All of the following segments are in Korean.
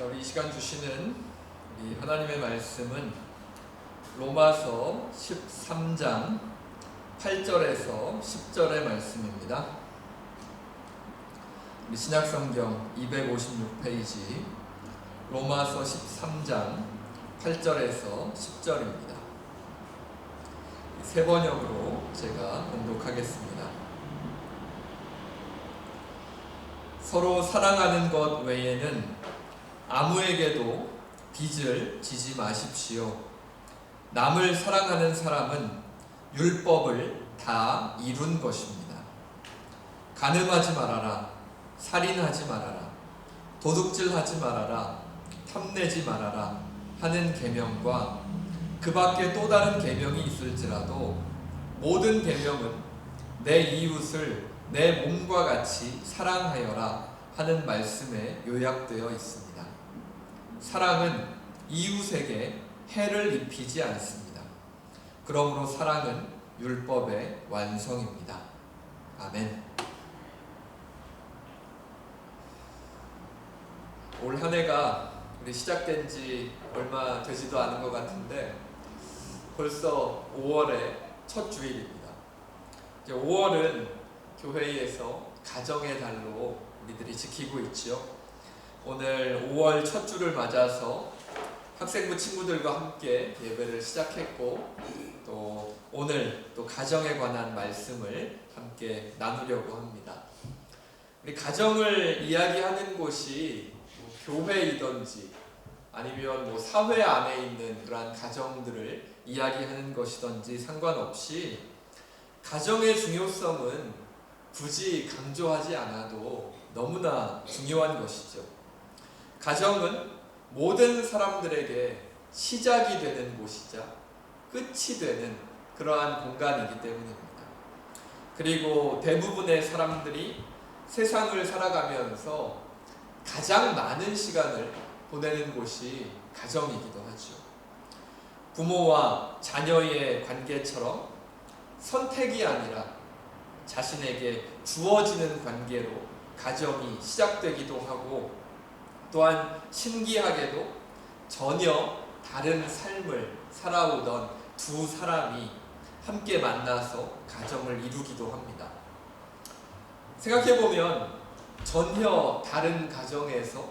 자, 우리 이 시간 주시는 우리 하나님의 말씀은 로마서 13장 8절에서 10절의 말씀입니다. 우리 신약성경 256페이지 로마서 13장 8절에서 10절입니다. 세 번역으로 제가 봉독하겠습니다. 서로 사랑하는 것 외에는 아무에게도 빚을 지지 마십시오. 남을 사랑하는 사람은 율법을 다 이룬 것입니다. 간음하지 말아라, 살인하지 말아라, 도둑질하지 말아라, 탐내지 말아라 하는 계명과 그 밖에 또 다른 계명이 있을지라도 모든 계명은 내 이웃을 내 몸과 같이 사랑하여라 하는 말씀에 요약되어 있습니다. 사랑은 이웃에게 해를 입히지 않습니다. 그러므로 사랑은 율법의 완성입니다. 아멘. 올 한 해가 우리 시작된 지 얼마 되지도 않은 것 같은데 벌써 5월의 첫 주일입니다. 이제 5월은 교회에서 가정의 달로 우리들이 지키고 있죠. 오늘 5월 첫 주를 맞아서 학생부 친구들과 함께 예배를 시작했고, 또 오늘 또 가정에 관한 말씀을 함께 나누려고 합니다. 우리 가정을 이야기하는 곳이 교회이든지 아니면 사회 안에 있는 그러한 가정들을 이야기하는 것이든지 상관없이 가정의 중요성은 굳이 강조하지 않아도 너무나 중요한 것이죠. 가정은 모든 사람들에게 시작이 되는 곳이자 끝이 되는 그러한 공간이기 때문입니다. 그리고 대부분의 사람들이 세상을 살아가면서 가장 많은 시간을 보내는 곳이 가정이기도 하죠. 부모와 자녀의 관계처럼 선택이 아니라 자신에게 주어지는 관계로 가정이 시작되기도 하고, 또한 신기하게도 전혀 다른 삶을 살아오던 두 사람이 함께 만나서 가정을 이루기도 합니다. 생각해보면 전혀 다른 가정에서,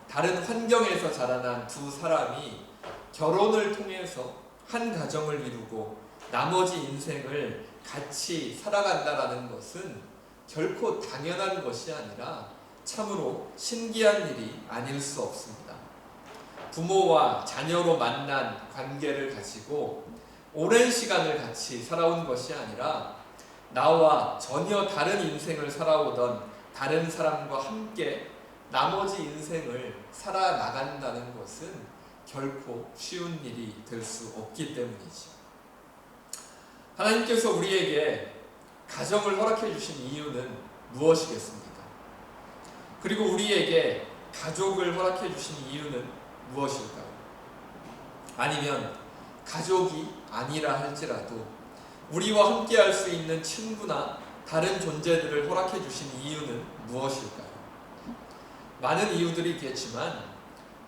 다른 환경에서 자라난 두 사람이 결혼을 통해서 한 가정을 이루고 나머지 인생을 같이 살아간다라는 것은 결코 당연한 것이 아니라 참으로 신기한 일이 아닐 수 없습니다. 부모와 자녀로 만난 관계를 가지고 오랜 시간을 같이 살아온 것이 아니라 나와 전혀 다른 인생을 살아오던 다른 사람과 함께 나머지 인생을 살아나간다는 것은 결코 쉬운 일이 될 수 없기 때문이죠. 하나님께서 우리에게 가정을 허락해 주신 이유는 무엇이겠습니까? 그리고 우리에게 가족을 허락해 주신 이유는 무엇일까요? 아니면 가족이 아니라 할지라도 우리와 함께 할 수 있는 친구나 다른 존재들을 허락해 주신 이유는 무엇일까요? 많은 이유들이 있겠지만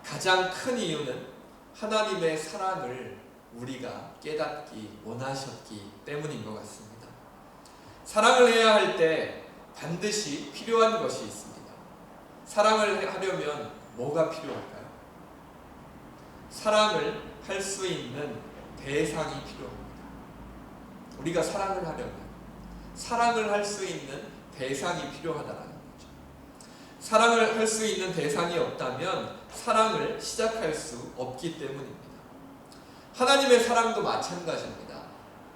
가장 큰 이유는 하나님의 사랑을 우리가 깨닫기 원하셨기 때문인 것 같습니다. 사랑을 해야 할 때 반드시 필요한 것이 있습니다. 사랑을 하려면 뭐가 필요할까요? 사랑을 할 수 있는 대상이 필요합니다. 우리가 사랑을 하려면 사랑을 할 수 있는 대상이 필요하다는 거죠. 사랑을 할 수 있는 대상이 없다면 사랑을 시작할 수 없기 때문입니다. 하나님의 사랑도 마찬가지입니다.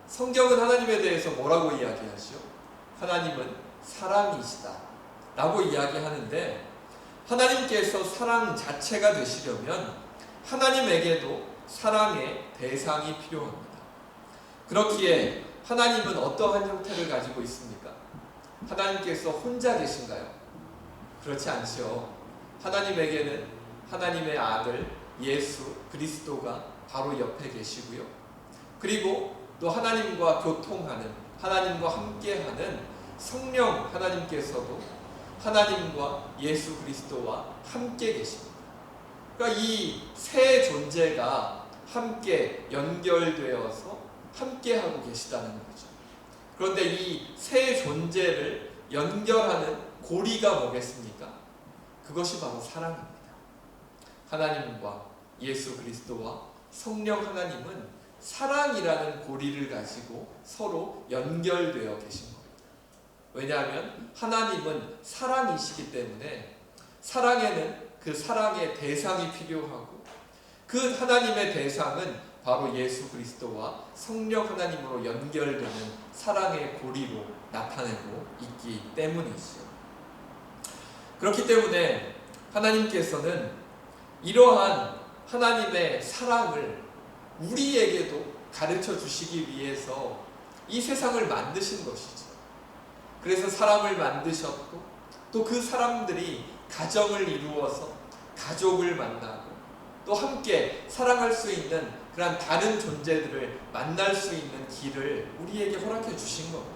성경은 하나님에 대해서 뭐라고 이야기하죠? 하나님은 사랑이시다 라고 이야기하는데, 하나님께서 사랑 자체가 되시려면 하나님에게도 사랑의 대상이 필요합니다. 그렇기에 하나님은 어떠한 형태를 가지고 있습니까? 하나님께서 혼자 계신가요? 그렇지 않죠. 하나님에게는 하나님의 아들 예수 그리스도가 바로 옆에 계시고요. 그리고 또 하나님과 교통하는, 하나님과 함께하는 성령 하나님께서도 하나님과 예수 그리스도와 함께 계십니다. 그러니까 이 세 존재가 함께 연결되어서 함께 하고 계시다는 거죠. 그런데 이 세 존재를 연결하는 고리가 뭐겠습니까? 그것이 바로 사랑입니다. 하나님과 예수 그리스도와 성령 하나님은 사랑이라는 고리를 가지고 서로 연결되어 계신 겁니다. 왜냐하면 하나님은 사랑이시기 때문에 사랑에는 그 사랑의 대상이 필요하고 그 하나님의 대상은 바로 예수 그리스도와 성령 하나님으로 연결되는 사랑의 고리로 나타내고 있기 때문이죠. 그렇기 때문에 하나님께서는 이러한 하나님의 사랑을 우리에게도 가르쳐 주시기 위해서 이 세상을 만드신 것이죠. 그래서 사람을 만드셨고 또 그 사람들이 가정을 이루어서 가족을 만나고 또 함께 사랑할 수 있는 그런 다른 존재들을 만날 수 있는 길을 우리에게 허락해 주신 겁니다.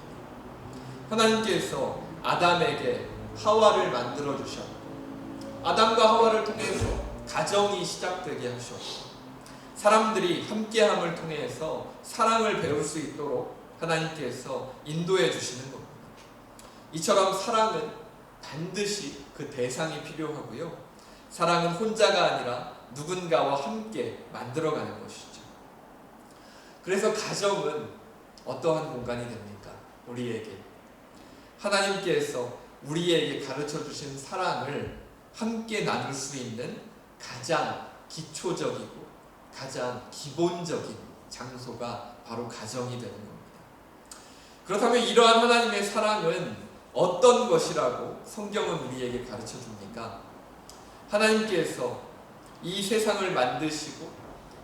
하나님께서 아담에게 하와를 만들어 주셨고 아담과 하와를 통해서 가정이 시작되게 하셨고 사람들이 함께함을 통해서 사랑을 배울 수 있도록 하나님께서 인도해 주시는 겁니다. 이처럼 사랑은 반드시 그 대상이 필요하고요. 사랑은 혼자가 아니라 누군가와 함께 만들어가는 것이죠. 그래서 가정은 어떠한 공간이 됩니까? 우리에게 하나님께서 우리에게 가르쳐 주신 사랑을 함께 나눌 수 있는 가장 기초적이고 가장 기본적인 장소가 바로 가정이 되는 겁니다. 그렇다면 이러한 하나님의 사랑은 어떤 것이라고 성경은 우리에게 가르쳐 줍니까? 하나님께서 이 세상을 만드시고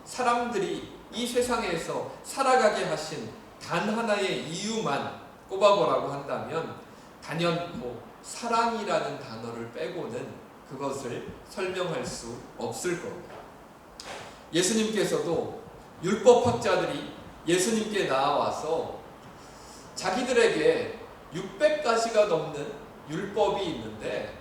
사람들이 이 세상에서 살아가게 하신 단 하나의 이유만 꼽아보라고 한다면 단연코 사랑이라는 단어를 빼고는 그것을 설명할 수 없을 겁니다. 예수님께서도 율법학자들이 예수님께 나와서 자기들에게 600가지가 넘는 율법이 있는데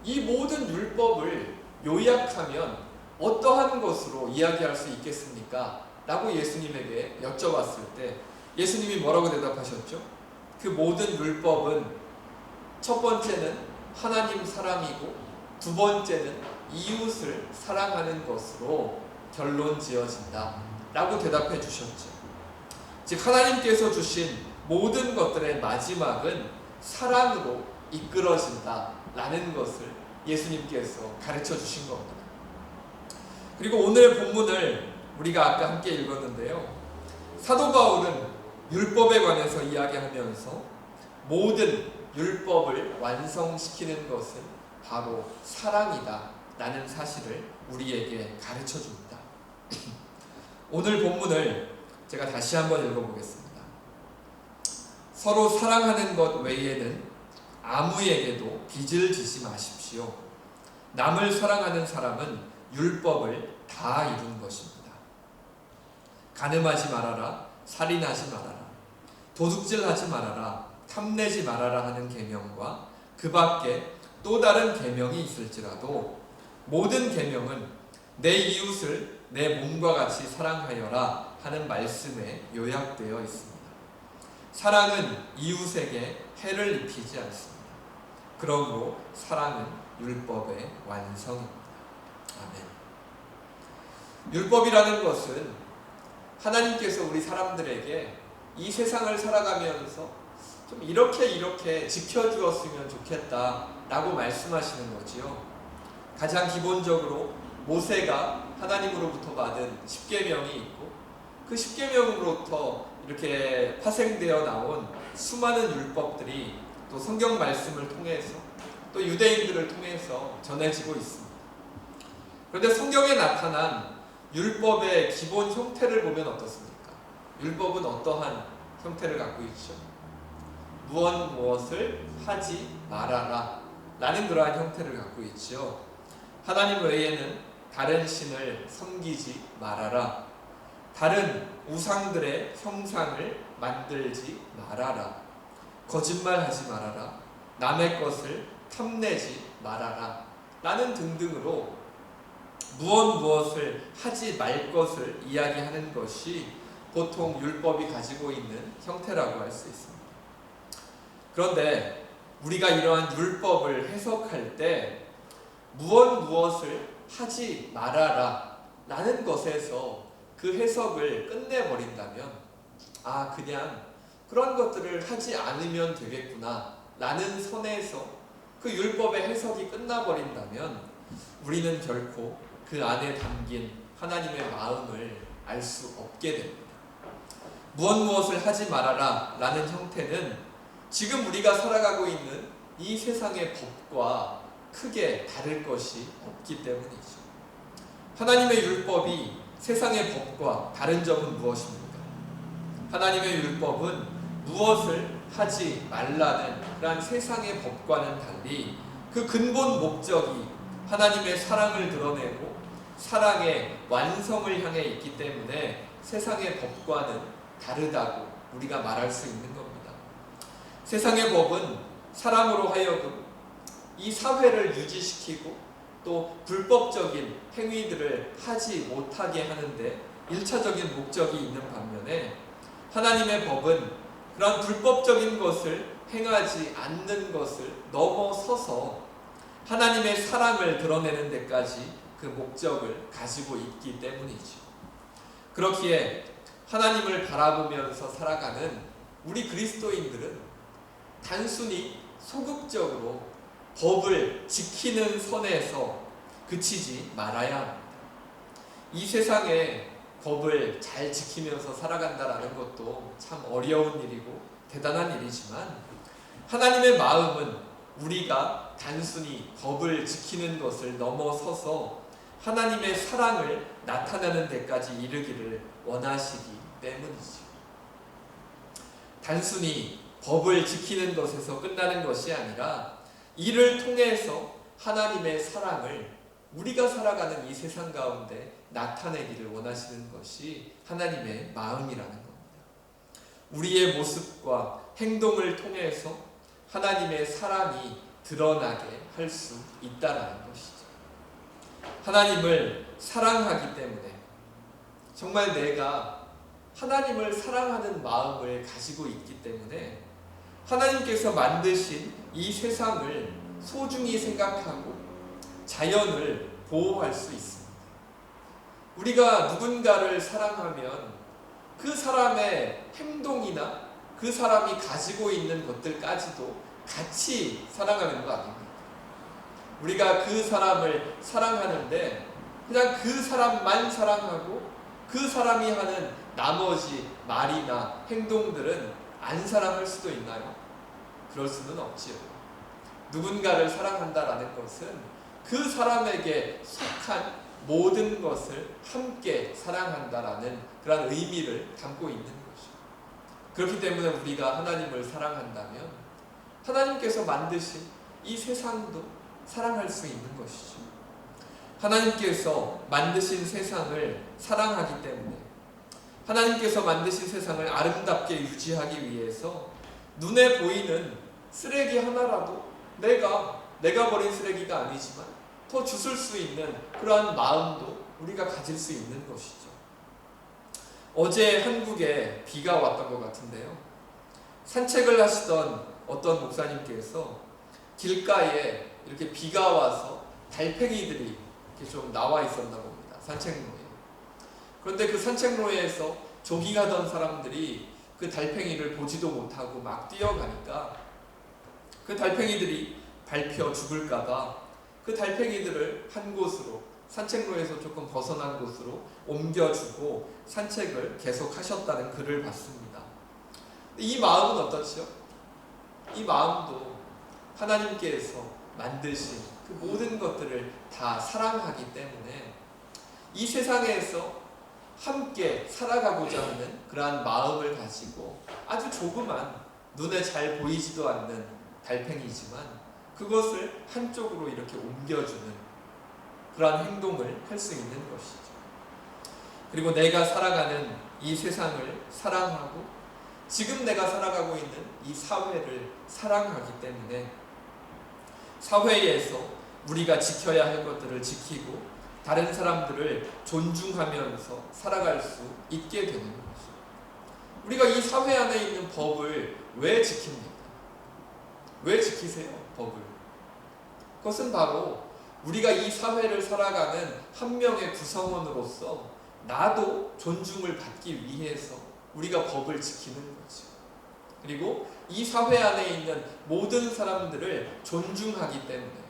이 모든 율법을 요약하면 어떠한 것으로 이야기할 수 있겠습니까? 라고 예수님에게 여쭤봤을 때 예수님이 뭐라고 대답하셨죠? 그 모든 율법은 첫 번째는 하나님 사랑이고 두 번째는 이웃을 사랑하는 것으로 결론 지어진다 라고 대답해 주셨죠. 즉 하나님께서 주신 모든 것들의 마지막은 사랑으로 이끌어진다 라는 것을 예수님께서 가르쳐 주신 겁니다. 그리고 오늘 본문을 우리가 아까 함께 읽었는데요. 사도 바울은 율법에 관해서 이야기하면서 모든 율법을 완성시키는 것은 바로 사랑이다 라는 사실을 우리에게 가르쳐 줍니다. 오늘 본문을 제가 다시 한번 읽어보겠습니다. 서로 사랑하는 것 외에는 아무에게도 빚을 지지 마십시오. 남을 사랑하는 사람은 율법을 다 이룬 것입니다. 간음하지 말아라, 살인하지 말아라, 도둑질하지 말아라, 탐내지 말아라 하는 계명과 그 밖에 또 다른 계명이 있을지라도 모든 계명은 내 이웃을 내 몸과 같이 사랑하여라 하는 말씀에 요약되어 있습니다. 사랑은 이웃에게 해를 입히지 않습니다. 그러므로 사랑은 율법의 완성입니다. 아멘. 율법이라는 것은 하나님께서 우리 사람들에게 이 세상을 살아가면서 좀 이렇게 지켜주었으면 좋겠다 라고 말씀하시는 거지요. 가장 기본적으로 모세가 하나님으로부터 받은 십계명이 있고 그 십계명으로부터 이렇게 파생되어 나온 수많은 율법들이 또 성경 말씀을 통해서 또 유대인들을 통해서 전해지고 있습니다. 그런데 성경에 나타난 율법의 기본 형태를 보면 어떻습니까? 율법은 어떠한 형태를 갖고 있죠? 무엇을 하지 말아라 라는 그러한 형태를 갖고 있죠. 하나님 외에는 다른 신을 섬기지 말아라, 다른 우상들의 형상을 만들지 말아라, 거짓말하지 말아라, 남의 것을 탐내지 말아라 라는 등등으로 무엇을 하지 말 것을 이야기하는 것이 보통 율법이 가지고 있는 형태라고 할 수 있습니다. 그런데 우리가 이러한 율법을 해석할 때 무엇을 하지 말아라 라는 것에서 그 해석을 끝내버린다면, 그냥 그런 것들을 하지 않으면 되겠구나 라는 선에서 그 율법의 해석이 끝나버린다면 우리는 결코 그 안에 담긴 하나님의 마음을 알 수 없게 됩니다. 무엇을 하지 말아라 라는 형태는 지금 우리가 살아가고 있는 이 세상의 법과 크게 다를 것이 없기 때문이죠. 하나님의 율법이 세상의 법과 다른 점은 무엇입니까? 하나님의 율법은 무엇을 하지 말라는 그러한 세상의 법과는 달리 그 근본 목적이 하나님의 사랑을 드러내고 사랑의 완성을 향해 있기 때문에 세상의 법과는 다르다고 우리가 말할 수 있는 겁니다. 세상의 법은 사람으로 하여금 이 사회를 유지시키고 또 불법적인 행위들을 하지 못하게 하는데 1차적인 목적이 있는 반면에 하나님의 법은 그런 불법적인 것을 행하지 않는 것을 넘어서서 하나님의 사랑을 드러내는 데까지 그 목적을 가지고 있기 때문이죠. 그렇기에 하나님을 바라보면서 살아가는 우리 그리스도인들은 단순히 소극적으로 법을 지키는 선에서 그치지 말아야 합니다. 이 세상에 법을 잘 지키면서 살아간다라는 것도 참 어려운 일이고 대단한 일이지만 하나님의 마음은 우리가 단순히 법을 지키는 것을 넘어서서 하나님의 사랑을 나타내는 데까지 이르기를 원하시기 때문이죠. 단순히 법을 지키는 것에서 끝나는 것이 아니라 이를 통해서 하나님의 사랑을 우리가 살아가는 이 세상 가운데 나타내기를 원하시는 것이 하나님의 마음이라는 겁니다. 우리의 모습과 행동을 통해서 하나님의 사랑이 드러나게 할 수 있다는 것이죠. 하나님을 사랑하기 때문에 정말 내가 하나님을 사랑하는 마음을 가지고 있기 때문에 하나님께서 만드신 이 세상을 소중히 생각하고 자연을 보호할 수 있습니다. 우리가 누군가를 사랑하면 그 사람의 행동이나 그 사람이 가지고 있는 것들까지도 같이 사랑하는 거 아닙니까? 우리가 그 사람을 사랑하는데 그냥 그 사람만 사랑하고 그 사람이 하는 나머지 말이나 행동들은 안 사랑할 수도 있나요? 그럴 수는 없지요. 누군가를 사랑한다라는 것은 그 사람에게 속한 모든 것을 함께 사랑한다라는 그런 의미를 담고 있는 것이죠. 그렇기 때문에 우리가 하나님을 사랑한다면 하나님께서 만드신 이 세상도 사랑할 수 있는 것이죠. 하나님께서 만드신 세상을 사랑하기 때문에 하나님께서 만드신 세상을 아름답게 유지하기 위해서 눈에 보이는 쓰레기 하나라도 내가 버린 쓰레기가 아니지만 더 주술 수 있는 그러한 마음도 우리가 가질 수 있는 것이죠. 어제 한국에 비가 왔던 것 같은데요. 산책을 하시던 어떤 목사님께서 길가에 이렇게 비가 와서 달팽이들이 이렇게 좀 나와 있었나 봅니다. 산책로에. 그런데 그 산책로에서 조깅하던 사람들이 그 달팽이를 보지도 못하고 막 뛰어가니까 그 달팽이들이 밟혀 죽을까봐 그 달팽이들을 한 곳으로 산책로에서 조금 벗어난 곳으로 옮겨주고 산책을 계속 하셨다는 글을 봤습니다. 이 마음은 어떻지요? 이 마음도 하나님께서 만드신 그 모든 것들을 다 사랑하기 때문에 이 세상에서 함께 살아가고자 하는 그러한 마음을 가지고 아주 조그만 눈에 잘 보이지도 않는 달팽이지만 그것을 한쪽으로 이렇게 옮겨주는 그러한 행동을 할 수 있는 것이죠. 그리고 내가 살아가는 이 세상을 사랑하고 지금 내가 살아가고 있는 이 사회를 사랑하기 때문에 사회에서 우리가 지켜야 할 것들을 지키고 다른 사람들을 존중하면서 살아갈 수 있게 되는 거죠. 우리가 이 사회 안에 있는 법을 왜 지킵니까? 왜 지키세요? 법을. 그것은 바로 우리가 이 사회를 살아가는 한 명의 구성원으로서 나도 존중을 받기 위해서 우리가 법을 지키는 거죠. 그리고 이 사회 안에 있는 모든 사람들을 존중하기 때문에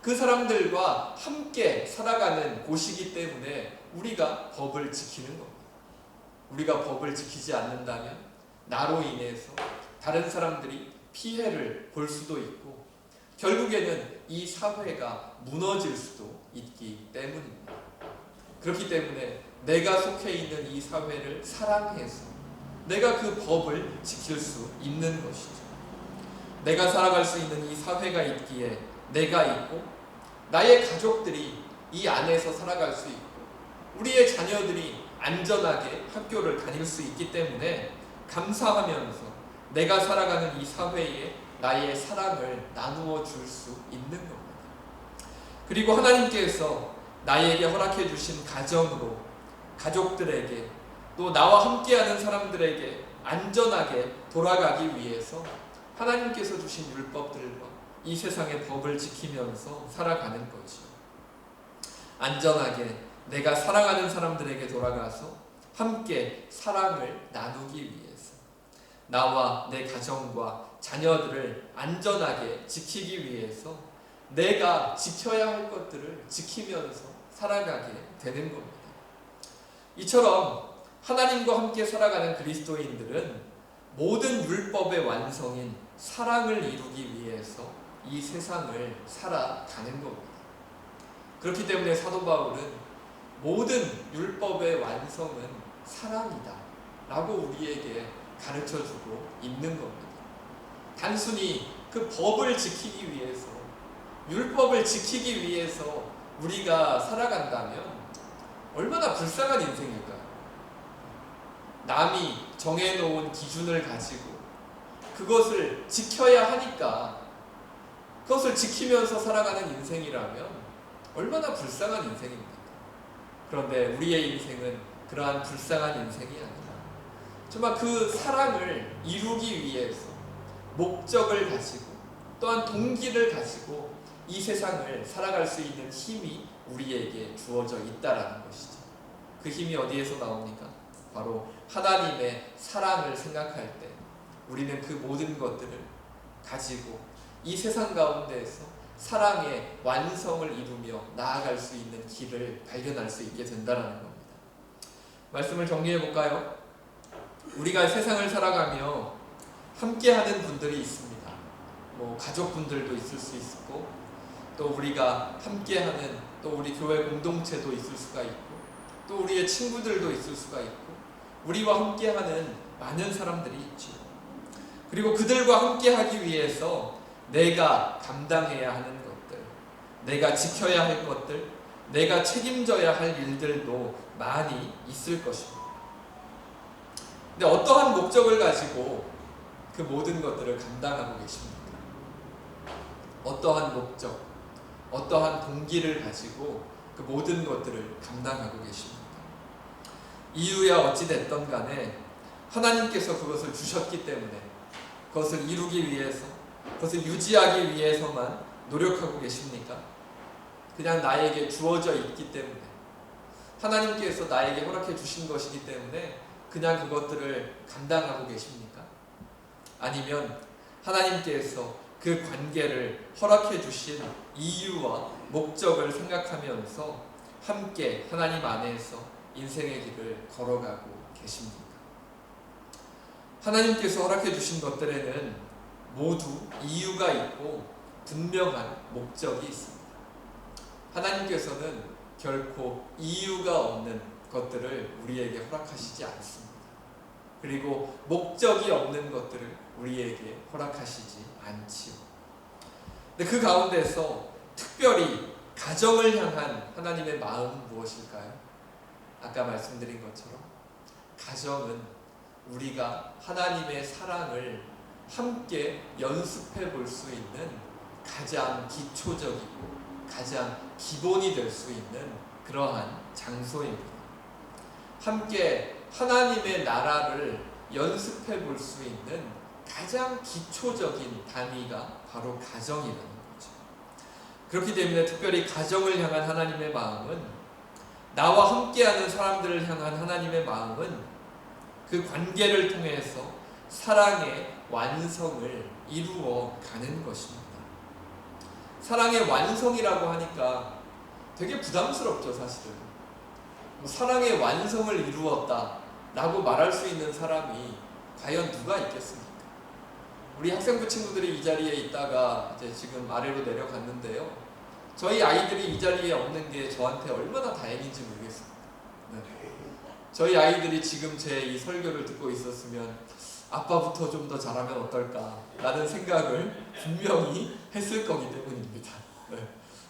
그 사람들과 함께 살아가는 곳이기 때문에 우리가 법을 지키는 겁니다. 우리가 법을 지키지 않는다면 나로 인해서 다른 사람들이 피해를 볼 수도 있고 결국에는 이 사회가 무너질 수도 있기 때문입니다. 그렇기 때문에 내가 속해 있는 이 사회를 사랑해서 내가 그 법을 지킬 수 있는 것이죠. 내가 살아갈 수 있는 이 사회가 있기에 내가 있고 나의 가족들이 이 안에서 살아갈 수 있고 우리의 자녀들이 안전하게 학교를 다닐 수 있기 때문에 감사하면서 내가 살아가는 이 사회에 나의 사랑을 나누어 줄 수 있는 겁니다. 그리고 하나님께서 나에게 허락해 주신 가정으로 가족들에게 또 나와 함께하는 사람들에게 안전하게 돌아가기 위해서 하나님께서 주신 율법들과 이 세상의 법을 지키면서 살아가는 거죠. 안전하게 내가 사랑하는 사람들에게 돌아가서 함께 사랑을 나누기 위해서 나와 내 가정과 자녀들을 안전하게 지키기 위해서 내가 지켜야 할 것들을 지키면서 살아가게 되는 겁니다. 이처럼 하나님과 함께 살아가는 그리스도인들은 모든 율법의 완성인 사랑을 이루기 위해서 이 세상을 살아가는 겁니다. 그렇기 때문에 사도 바울은 모든 율법의 완성은 사랑이다 라고 우리에게 가르쳐주고 있는 겁니다. 단순히 그 법을 지키기 위해서 율법을 지키기 위해서 우리가 살아간다면 얼마나 불쌍한 인생일까요? 남이 정해놓은 기준을 가지고 그것을 지켜야 하니까 그것을 지키면서 살아가는 인생이라면 얼마나 불쌍한 인생입니까? 그런데 우리의 인생은 그러한 불쌍한 인생이 아니라 정말 그 사랑을 이루기 위해서 목적을 가지고 또한 동기를 가지고 이 세상을 살아갈 수 있는 힘이 우리에게 주어져 있다라는 것이죠. 그 힘이 어디에서 나옵니까? 바로 하나님의 사랑을 생각할 때 우리는 그 모든 것들을 가지고 이 세상 가운데에서 사랑의 완성을 이루며 나아갈 수 있는 길을 발견할 수 있게 된다는 겁니다. 말씀을 정리해 볼까요? 우리가 세상을 살아가며 함께하는 분들이 있습니다. 가족분들도 있을 수 있고 또 우리가 함께하는 또 우리 교회 공동체도 있을 수가 있고 또 우리의 친구들도 있을 수가 있고 우리와 함께하는 많은 사람들이 있죠. 그리고 그들과 함께하기 위해서 내가 감당해야 하는 것들, 내가 지켜야 할 것들, 내가 책임져야 할 일들도 많이 있을 것입니다. 근데 어떠한 목적을 가지고 그 모든 것들을 감당하고 계십니까? 어떠한 목적, 어떠한 동기를 가지고 그 모든 것들을 감당하고 계십니까? 이유야 어찌 됐던 간에 하나님께서 그것을 주셨기 때문에 그것을 이루기 위해서, 그것을 유지하기 위해서만 노력하고 계십니까? 그냥 나에게 주어져 있기 때문에, 하나님께서 나에게 허락해 주신 것이기 때문에 그냥 그것들을 감당하고 계십니까? 아니면 하나님께서 그 관계를 허락해 주신 이유와 목적을 생각하면서 함께 하나님 안에서 인생의 길을 걸어가고 계십니까? 하나님께서 허락해 주신 것들에는 모두 이유가 있고 분명한 목적이 있습니다. 하나님께서는 결코 이유가 없는 것들을 우리에게 허락하시지 않습니다. 그리고 목적이 없는 것들을 우리에게 허락하시지 않지요. 근데 그 가운데서 특별히 가정을 향한 하나님의 마음은 무엇일까요? 아까 말씀드린 것처럼 가정은 우리가 하나님의 사랑을 함께 연습해 볼 수 있는 가장 기초적이고 가장 기본이 될 수 있는 그러한 장소입니다. 함께 하나님의 나라를 연습해 볼 수 있는 가장 기초적인 단위가 바로 가정이라는 거죠. 그렇기 때문에 특별히 가정을 향한 하나님의 마음은, 나와 함께하는 사람들을 향한 하나님의 마음은 그 관계를 통해서 사랑의 완성을 이루어 가는 것입니다. 사랑의 완성이라고 하니까 되게 부담스럽죠, 사실은. 사랑의 완성을 이루었다 라고 말할 수 있는 사람이 과연 누가 있겠습니까? 우리 학생부 친구들이 이 자리에 있다가 이제 지금 아래로 내려갔는데요, 저희 아이들이 이 자리에 없는 게 저한테 얼마나 다행인지 모르겠습니다. 네. 저희 아이들이 지금 제 이 설교를 듣고 있었으면 아빠부터 좀 더 잘하면 어떨까 라는 생각을 분명히 했을 거기 때문입니다. 네.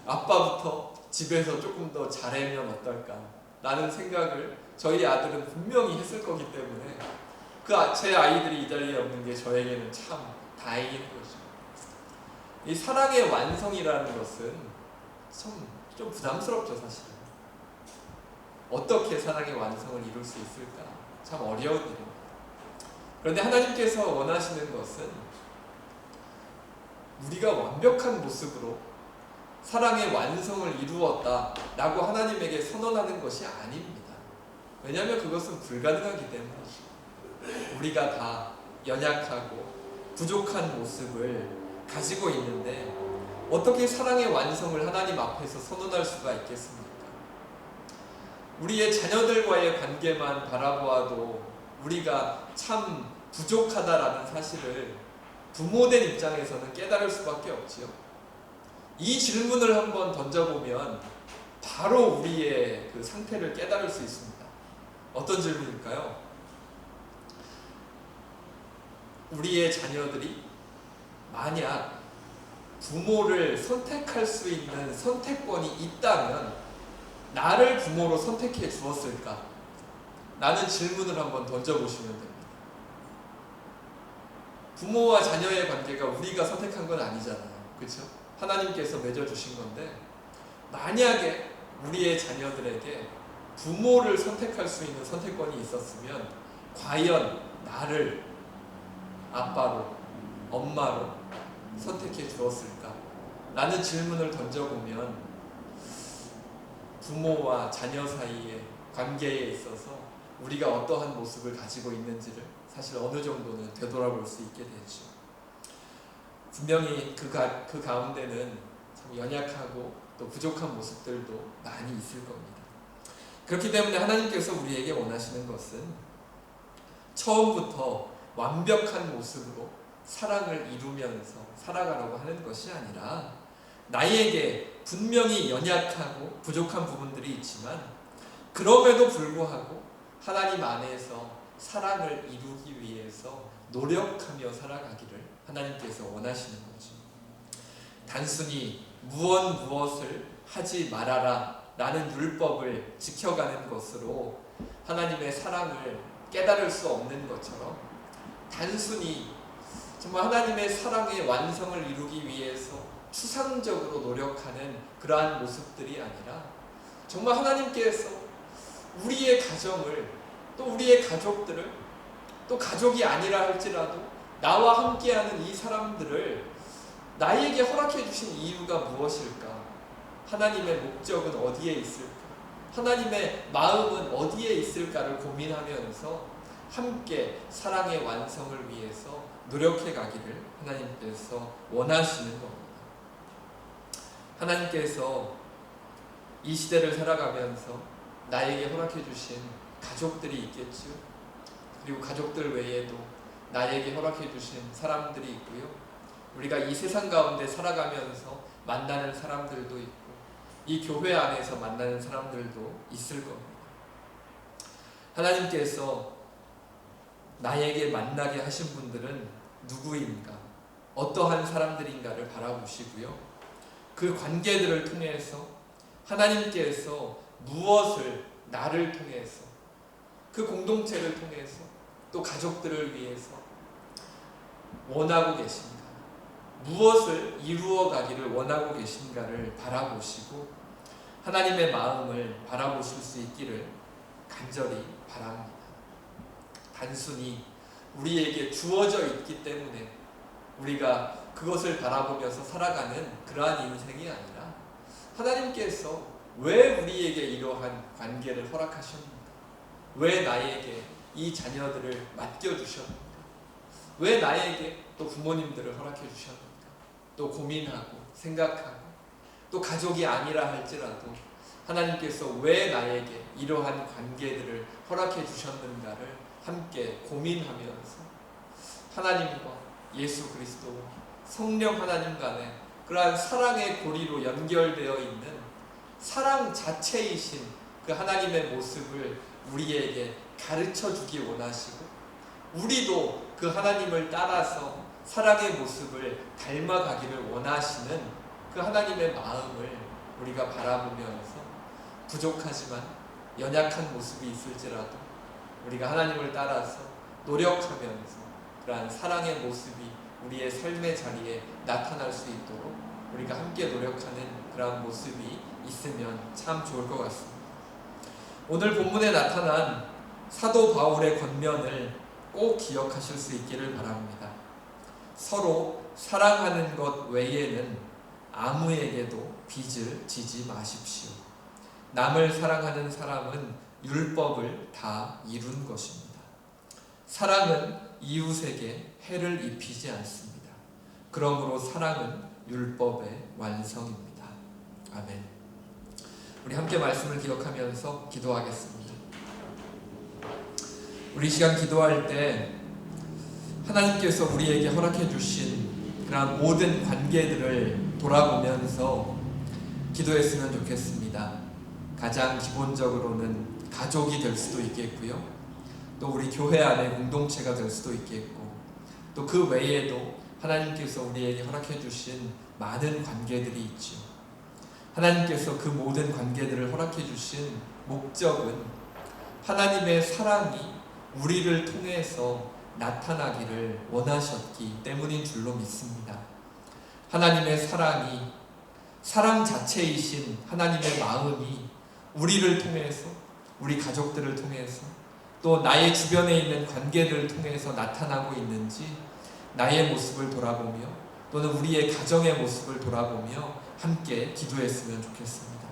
아빠부터 집에서 조금 더 잘하면 어떨까 라는 생각을 저희 아들은 분명히 했을 거기 때문에 제 아이들이 이 자리에 없는 게 저에게는 참 다행인 거죠. 이 사랑의 완성이라는 것은 좀 부담스럽죠, 사실은. 어떻게 사랑의 완성을 이룰 수 있을까? 참 어려운 일입니다. 그런데 하나님께서 원하시는 것은 우리가 완벽한 모습으로 사랑의 완성을 이루었다 라고 하나님에게 선언하는 것이 아닙니다. 왜냐하면 그것은 불가능하기 때문이죠. 우리가 다 연약하고 부족한 모습을 가지고 있는데 어떻게 사랑의 완성을 하나님 앞에서 선언할 수가 있겠습니까? 우리의 자녀들과의 관계만 바라보아도 우리가 참 부족하다라는 사실을 부모된 입장에서는 깨달을 수밖에 없지요. 이 질문을 한번 던져보면 바로 우리의 그 상태를 깨달을 수 있습니다. 어떤 질문일까요? 우리의 자녀들이 만약 부모를 선택할 수 있는 선택권이 있다면 나를 부모로 선택해 주었을까? 라는 질문을 한번 던져보시면 됩니다. 부모와 자녀의 관계가 우리가 선택한 건 아니잖아요. 그렇죠? 하나님께서 맺어주신 건데, 만약에 우리의 자녀들에게 부모를 선택할 수 있는 선택권이 있었으면 과연 나를 아빠로, 엄마로 선택해 주었을까? 라는 질문을 던져보면 부모와 자녀 사이의 관계에 있어서 우리가 어떠한 모습을 가지고 있는지를 사실 어느 정도는 되돌아볼 수 있게 되죠. 분명히 그 가운데는 참 연약하고 또 부족한 모습들도 많이 있을 겁니다. 그렇기 때문에 하나님께서 우리에게 원하시는 것은 처음부터 완벽한 모습으로 사랑을 이루면서 살아가라고 하는 것이 아니라, 나에게 분명히 연약하고 부족한 부분들이 있지만 그럼에도 불구하고 하나님 안에서 사랑을 이루기 위해서 노력하며 살아가기를 하나님께서 원하시는 거죠. 단순히 무엇을 하지 말아라 라는 율법을 지켜가는 것으로 하나님의 사랑을 깨달을 수 없는 것처럼, 단순히 정말 하나님의 사랑의 완성을 이루기 위해서 추상적으로 노력하는 그러한 모습들이 아니라, 정말 하나님께서 우리의 가정을, 또 우리의 가족들을, 또 가족이 아니라 할지라도 나와 함께하는 이 사람들을 나에게 허락해 주신 이유가 무엇일까? 하나님의 목적은 어디에 있을까? 하나님의 마음은 어디에 있을까를 고민하면서 함께 사랑의 완성을 위해서 노력해 가기를 하나님께서 원하시는 겁니다. 하나님께서 이 시대를 살아가면서 나에게 허락해 주신 가족들이 있겠죠. 그리고 가족들 외에도 나에게 허락해 주신 사람들이 있고요. 우리가 이 세상 가운데 살아가면서 만나는 사람들도 있고, 이 교회 안에서 만나는 사람들도 있을 겁니다. 하나님께서 나에게 만나게 하신 분들은 누구인가, 어떠한 사람들인가를 바라보시고요. 그 관계들을 통해서 하나님께서 무엇을 나를 통해서, 그 공동체를 통해서, 또 가족들을 위해서 원하고 계신가, 무엇을 이루어 가기를 원하고 계신가를 바라보시고 하나님의 마음을 바라보실 수 있기를 간절히 바랍니다. 단순히 우리에게 주어져 있기 때문에 우리가 그것을 바라보면서 살아가는 그러한 인생이 아니라 하나님께서 왜 우리에게 이러한 관계를 허락하셨는가? 왜 나에게 이 자녀들을 맡겨주셨는가? 왜 나에게 또 부모님들을 허락해 주셨는가? 또 고민하고 생각하고 또 가족이 아니라 할지라도 하나님께서 왜 나에게 이러한 관계들을 허락해 주셨는가를 함께 고민하면서 하나님과 예수 그리스도와 성령 하나님 간에 그러한 사랑의 고리로 연결되어 있는 사랑 자체이신 그 하나님의 모습을 우리에게 가르쳐 주기 원하시고 우리도 그 하나님을 따라서 사랑의 모습을 닮아가기를 원하시는 그 하나님의 마음을 우리가 바라보면서 부족하지만 연약한 모습이 있을지라도 우리가 하나님을 따라서 노력하면서 그러한 사랑의 모습이 우리의 삶의 자리에 나타날 수 있도록 우리가 함께 노력하는 그러한 모습이 있으면 참 좋을 것 같습니다. 오늘 본문에 나타난 사도 바울의 권면을 꼭 기억하실 수 있기를 바랍니다. 서로 사랑하는 것 외에는 아무에게도 빚을 지지 마십시오. 남을 사랑하는 사람은 율법을 다 이룬 것입니다. 사랑은 이웃에게 해를 입히지 않습니다. 그러므로 사랑은 율법의 완성입니다. 아멘. 우리 함께 말씀을 기억하면서 기도하겠습니다. 우리 시간 기도할 때 하나님께서 우리에게 허락해 주신 그런 모든 관계들을 돌아보면서 기도했으면 좋겠습니다. 가장 기본적으로는 가족이 될 수도 있겠고요. 또 우리 교회 안에 공동체가 될 수도 있겠고 또 그 외에도 하나님께서 우리에게 허락해 주신 많은 관계들이 있죠. 하나님께서 그 모든 관계들을 허락해 주신 목적은 하나님의 사랑이 우리를 통해서 나타나기를 원하셨기 때문인 줄로 믿습니다. 하나님의 사랑이 사랑 자체이신 하나님의 마음이 우리를 통해서 우리 가족들을 통해서 또 나의 주변에 있는 관계들을 통해서 나타나고 있는지 나의 모습을 돌아보며 또는 우리의 가정의 모습을 돌아보며 함께 기도했으면 좋겠습니다.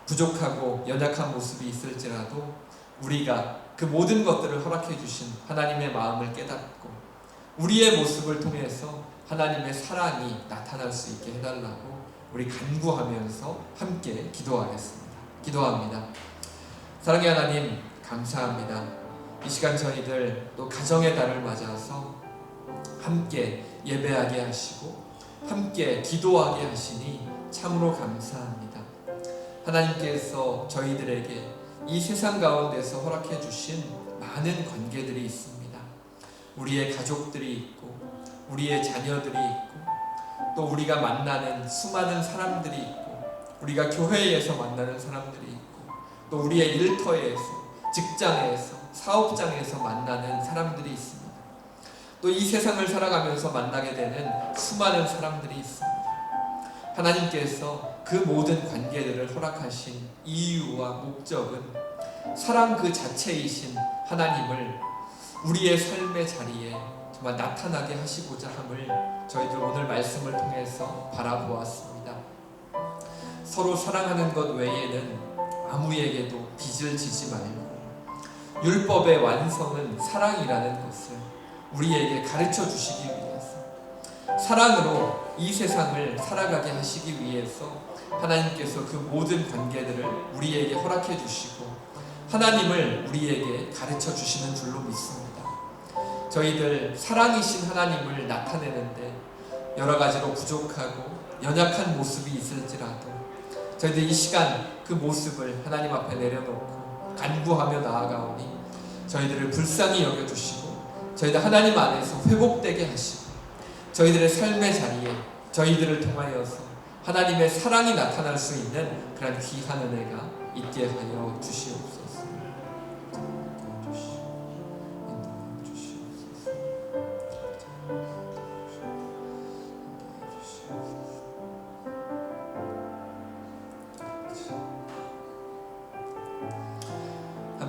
부족하고 연약한 모습이 있을지라도 우리가 그 모든 것들을 허락해 주신 하나님의 마음을 깨닫고 우리의 모습을 통해서 하나님의 사랑이 나타날 수 있게 해달라고 우리 간구하면서 함께 기도하겠습니다. 기도합니다. 사랑의 하나님 감사합니다. 이 시간 저희들 또 가정의 달을 맞아서 함께 예배하게 하시고 함께 기도하게 하시니 참으로 감사합니다. 하나님께서 저희들에게 이 세상 가운데서 허락해 주신 많은 관계들이 있습니다. 우리의 가족들이 있고 우리의 자녀들이 있고 또 우리가 만나는 수많은 사람들이 있고 우리가 교회에서 만나는 사람들이 있고 또 우리의 일터에서 직장에서 사업장에서 만나는 사람들이 있습니다. 또 이 세상을 살아가면서 만나게 되는 수많은 사람들이 있습니다. 하나님께서 그 모든 관계들을 허락하신 이유와 목적은 사랑 그 자체이신 하나님을 우리의 삶의 자리에 정말 나타나게 하시고자 함을 저희들 오늘 말씀을 통해서 바라보았습니다. 서로 사랑하는 것 외에는 아무에게도 빚을 지지 말고 율법의 완성은 사랑이라는 것을 우리에게 가르쳐 주시기 위해서 사랑으로 이 세상을 살아가게 하시기 위해서 하나님께서 그 모든 관계들을 우리에게 허락해 주시고 하나님을 우리에게 가르쳐 주시는 줄로 믿습니다. 저희들 사랑이신 하나님을 나타내는데 여러 가지로 부족하고 연약한 모습이 있을지라도 저희들 이 시간 그 모습을 하나님 앞에 내려놓고 간구하며 나아가오니 저희들을 불쌍히 여겨주시고 저희들 하나님 안에서 회복되게 하시고 저희들의 삶의 자리에 저희들을 통하여서 하나님의 사랑이 나타날 수 있는 그런 귀한 은혜가 있게 하여 주시옵소서.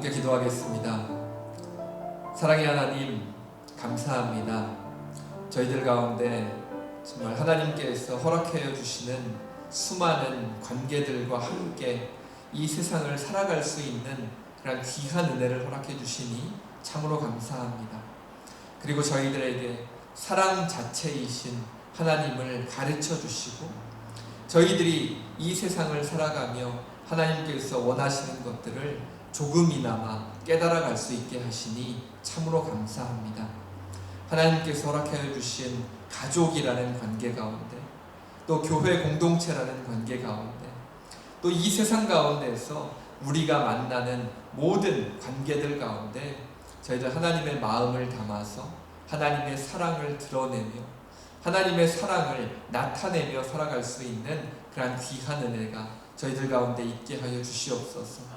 함께 기도하겠습니다. 사랑의 하나님, 감사합니다. 저희들 가운데 정말 하나님께서 허락하여 주시는 수많은 관계들과 함께 이 세상을 살아갈 수 있는 그런 귀한 은혜를 허락해 주시니 참으로 감사합니다. 그리고 저희들에게 사랑 자체이신 하나님을 가르쳐 주시고 저희들이 이 세상을 살아가며 하나님께서 원하시는 것들을 조금이나마 깨달아갈 수 있게 하시니 참으로 감사합니다. 하나님께서 허락하여 주신 가족이라는 관계 가운데, 또 교회 공동체라는 관계 가운데, 또 이 세상 가운데서 우리가 만나는 모든 관계들 가운데 저희들 하나님의 마음을 담아서 하나님의 사랑을 드러내며 하나님의 사랑을 나타내며 살아갈 수 있는 그러한 귀한 은혜가 저희들 가운데 있게 하여 주시옵소서.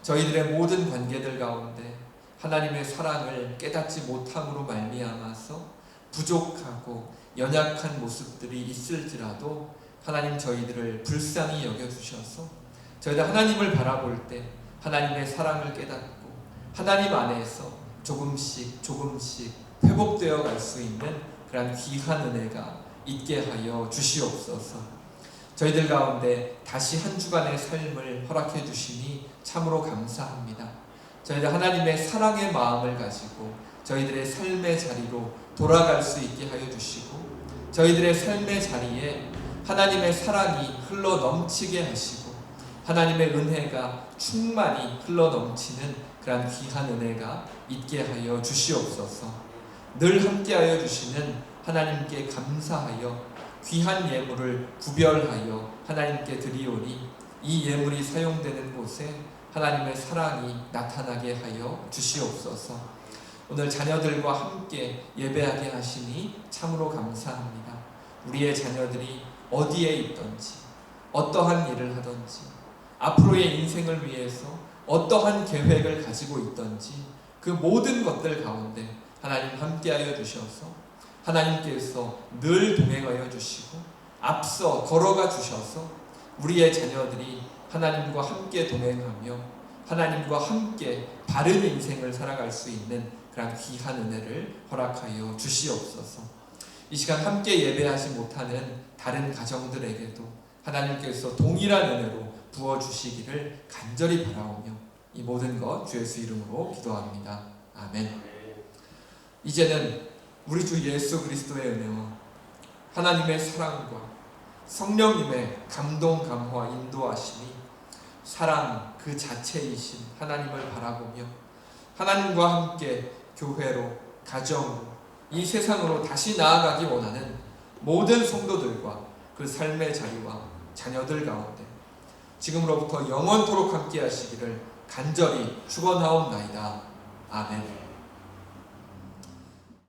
저희들의 모든 관계들 가운데 하나님의 사랑을 깨닫지 못함으로 말미암아서 부족하고 연약한 모습들이 있을지라도 하나님 저희들을 불쌍히 여겨주셔서 저희들 하나님을 바라볼 때 하나님의 사랑을 깨닫고 하나님 안에서 조금씩 회복되어 갈 수 있는 그런 귀한 은혜가 있게 하여 주시옵소서. 저희들 가운데 다시 한 주간의 삶을 허락해 주시니 참으로 감사합니다. 저희들 하나님의 사랑의 마음을 가지고 저희들의 삶의 자리로 돌아갈 수 있게 하여 주시고 저희들의 삶의 자리에 하나님의 사랑이 흘러 넘치게 하시고 하나님의 은혜가 충만히 흘러 넘치는 그런 귀한 은혜가 있게 하여 주시옵소서. 늘 함께하여 주시는 하나님께 감사하여 귀한 예물을 구별하여 하나님께 드리오니 이 예물이 사용되는 곳에 하나님의 사랑이 나타나게 하여 주시옵소서. 오늘 자녀들과 함께 예배하게 하시니 참으로 감사합니다. 우리의 자녀들이 어디에 있든지 어떠한 일을 하든지 앞으로의 인생을 위해서 어떠한 계획을 가지고 있든지 그 모든 것들 가운데 하나님 함께하여 주셔서 하나님께서 늘 동행하여 주시고 앞서 걸어가 주셔서 우리의 자녀들이 하나님과 함께 동행하며 하나님과 함께 바른 인생을 살아갈 수 있는 그런 귀한 은혜를 허락하여 주시옵소서. 이 시간 함께 예배하지 못하는 다른 가정들에게도 하나님께서 동일한 은혜로 부어주시기를 간절히 바라오며 이 모든 것 주 예수 이름으로 기도합니다. 아멘. 이제는 우리 주 예수 그리스도의 은혜와 하나님의 사랑과 성령님의 감동, 감화, 인도하심이 사랑 그 자체이신 하나님을 바라보며 하나님과 함께 교회로, 가정으로, 이 세상으로 다시 나아가기 원하는 모든 성도들과 그 삶의 자리와 자녀들 가운데 지금으로부터 영원토록 함께 하시기를 간절히 축원하옵나이다. 아멘.